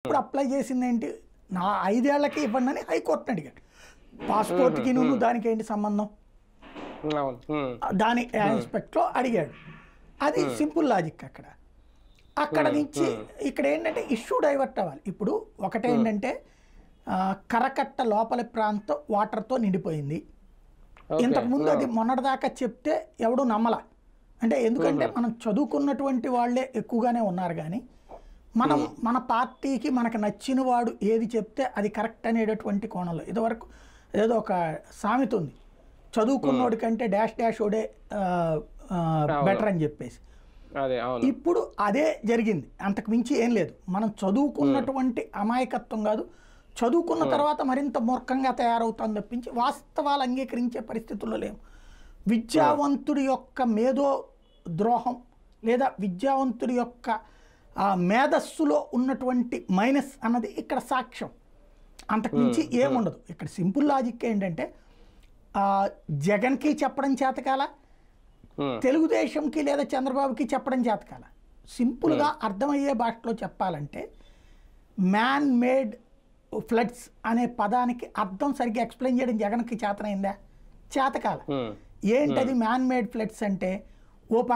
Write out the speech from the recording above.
ఇప్పుడు అప్లై చేసింది ఏంటి, నా 5 ఏళ్లకి ఇవ్వండి అని హైకోర్టుని అడిగాడు. పాస్పోర్ట్కి నువ్వు దానికి ఏంటి సంబంధం, దాని ఆస్పెక్ట్లో అడిగాడు. అది సింపుల్ లాజిక్. అక్కడ నుంచి ఇక్కడ ఏంటంటే ఇష్యూ డైవర్ట్ అవ్వాలి. ఇప్పుడు ఒకటేంటంటే కరకట్ట లోపలి ప్రాంతం వాటర్తో నిండిపోయింది. ఇంతకుముందు అది మొన్నటిదాకా చెప్తే ఎవడు నమ్మల. అంటే ఎందుకంటే మనం చదువుకున్నటువంటి వాళ్ళే ఎక్కువగానే ఉన్నారు, కానీ మనం మన పార్టీకి మనకు నచ్చిన వాడు ఏది చెప్తే అది కరెక్ట్ అనేటటువంటి కోణంలో ఇదివరకు ఏదో ఒక సామెత ఉంది, చదువుకున్నోడి కంటే డాష్ డాష్ ఓడే బెటర్ అని చెప్పేసి. ఇప్పుడు అదే జరిగింది, అంతకు మించి ఏం లేదు. మనం చదువుకున్నటువంటి అమాయకత్వం కాదు, చదువుకున్న తర్వాత మరింత మూర్ఖంగా తయారవుతాం తప్పించి వాస్తవాలు అంగీకరించే పరిస్థితుల్లో లేము. విద్యావంతుడి యొక్క మేధో ద్రోహం లేదా విద్యావంతుడి యొక్క మేధస్సులో ఉన్నటువంటి మైనస్ అన్నది ఇక్కడ సాక్ష్యం, అంతకు మించి ఏముండదు. ఇక్కడ సింపుల్ లాజిక్ ఏంటంటే జగన్కి చెప్పడం చేతకాల, తెలుగుదేశంకి లేదా చంద్రబాబుకి చెప్పడం చేతకాల. సింపుల్గా అర్థమయ్యే భాషలో చెప్పాలంటే మ్యాన్ మేడ్ ఫ్లడ్స్ అనే పదానికి అర్థం సరిగ్గా ఎక్స్ప్లెయిన్ చేయడం జగన్కి చేతనైందా? చేతకాల. ఏంటది మ్యాన్ మేడ్ ఫ్లడ్స్ అంటే? ఓ